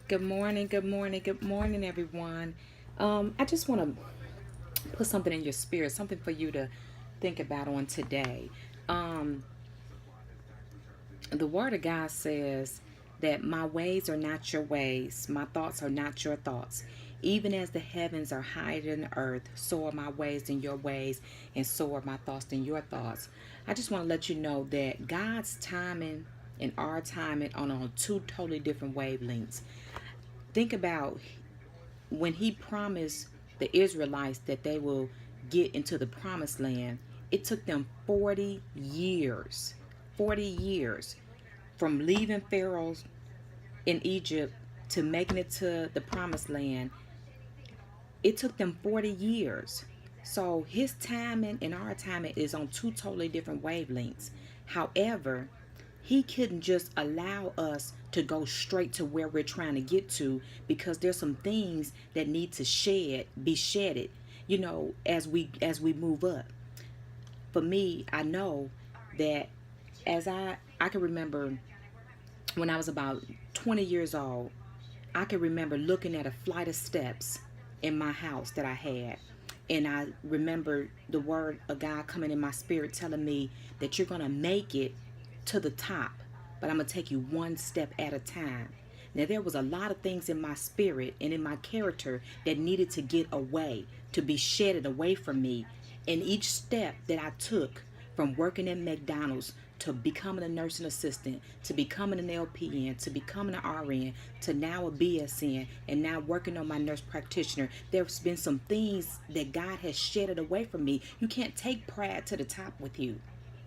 Good morning, good morning, good morning, everyone. I just want to put something in your spirit, something for you to think about on today. Um, the Word of God says that my ways are not your ways, my thoughts are not your thoughts. Even as the heavens are higher than the earth, so are my ways than your ways, and so are my thoughts than your thoughts. I just want to let you know that God's timing and our timing are on two totally different wavelengths. Think about when he promised the Israelites that they will get into the promised land. It took them 40 years. 40 years from leaving Pharaoh's in Egypt to making it to the promised land. It took them 40 years. So his timing and our timing is on two totally different wavelengths. However, he couldn't just allow us to go straight to where we're trying to get to because there's some things that need to be shedded, as we move up. For me, I know that as I can remember when I was about 20 years old, I can remember looking at a flight of steps in my house that I had. And I remember the word of God coming in my spirit telling me that you're going to make it to the top, but I'm going to take you one step at a time. Now, there was a lot of things in my spirit and in my character that needed to get away, to be shedded away from me. And each step that I took, from working at McDonald's to becoming a nursing assistant, to becoming an LPN, to becoming an RN, to now a BSN, and now working on my nurse practitioner, there's been some things that God has shedded away from me. You can't take pride to the top with you.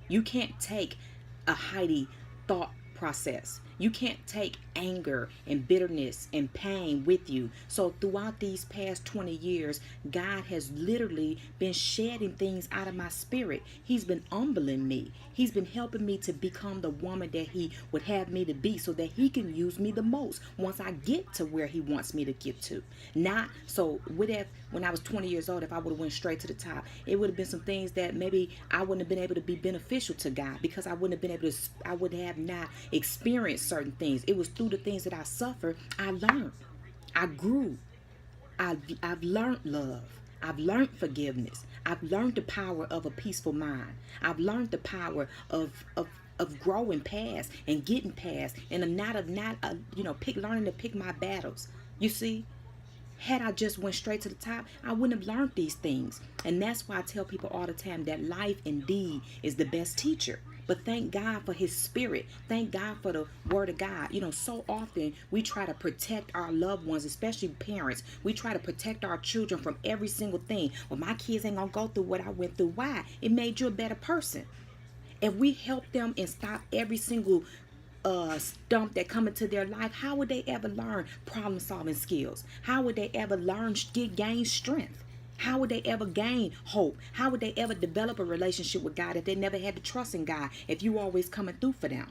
You can't take a Heidi thought process. You can't take anger and bitterness and pain with you. So throughout these past 20 years, God has literally been shedding things out of my spirit. He's been humbling me. He's been helping me to become the woman that he would have me to be so that he can use me the most once I get to where he wants me to get to. Not so with that when I was 20 years old, if I would have went straight to the top, it would have been some things that maybe I wouldn't have been able to be beneficial to God because I wouldn't have been able to, I would have not experienced certain things. It was through the things that I suffered, I learned, I grew, I've learned love. I've learned forgiveness. I've learned the power of a peaceful mind. I've learned the power of growing past and getting past, and I'm not pick learning to pick my battles. You see, had I just went straight to the top, I wouldn't have learned these things. And that's why I tell people all the time that life indeed is the best teacher. But thank God for his spirit. Thank God for the word of God. So often we try to protect our loved ones, especially parents. We try to protect our children from every single thing. Well, my kids ain't gonna go through what I went through. Why? It made you a better person. If we help them and stop every single stump that come into their life, how would they ever learn problem solving skills? How would they ever gain strength? How would they ever gain hope? How would they ever develop a relationship with God if they never had to trust in God, if you always coming through for them?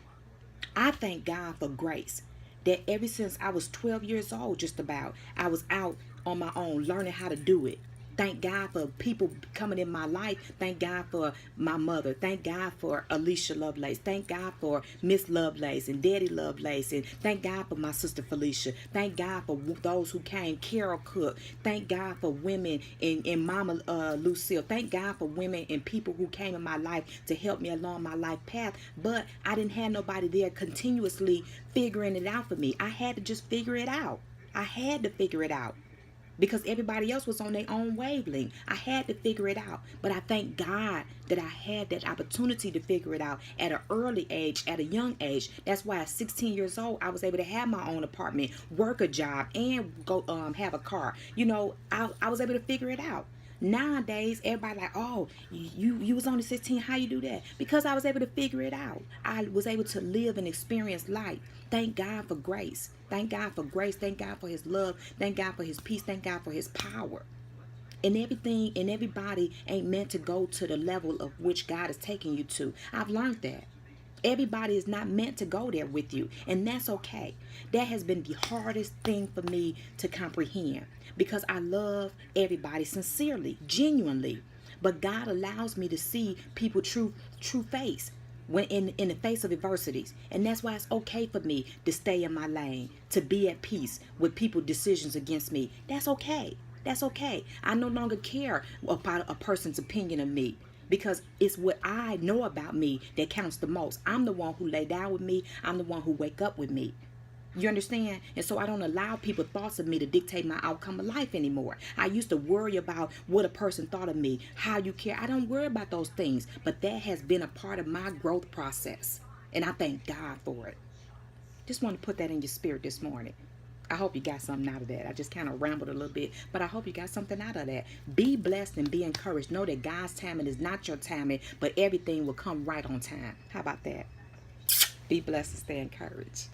I thank God for grace that ever since I was 12 years old, just about, I was out on my own learning how to do it. Thank God for people coming in my life. Thank God for my mother. Thank God for Alicia Lovelace. Thank God for Miss Lovelace and Daddy Lovelace. And thank God for my sister Felicia. Thank God for those who came. Carol Cook. Thank God for women and Mama Lucille. Thank God for women and people who came in my life to help me along my life path. But I didn't have nobody there continuously figuring it out for me. I had to just figure it out. I had to figure it out because everybody else was on their own wavelength. I had to figure it out. But I thank God that I had that opportunity to figure it out at an early age, at a young age. That's why at 16 years old, I was able to have my own apartment, work a job, and go have a car. I was able to figure it out. Nowadays, everybody like, oh, you was only 16. How you do that? Because I was able to figure it out. I was able to live and experience life. Thank God for grace. Thank God for grace. Thank God for his love. Thank God for his peace. Thank God for his power. And everything and everybody ain't meant to go to the level of which God is taking you to. I've learned that. Everybody is not meant to go there with you, and that's okay. That has been the hardest thing for me to comprehend because I love everybody sincerely, genuinely. But God allows me to see people true face. when in the face of adversities. And that's why it's okay for me to stay in my lane, to be at peace with people's decisions against me. That's okay. That's okay. I no longer care about a person's opinion of me, because it's what I know about me that counts the most. I'm the one who lay down with me. I'm the one who wake up with me. You understand? And so I don't allow people's thoughts of me to dictate my outcome of life anymore. I used to worry about what a person thought of me, how you care. I don't worry about those things, but that has been a part of my growth process. And I thank God for it. Just want to put that in your spirit this morning. I hope you got something out of that. I just kind of rambled a little bit, but I hope you got something out of that. Be blessed and be encouraged. Know that God's timing is not your timing, but everything will come right on time. How about that? Be blessed and stay encouraged.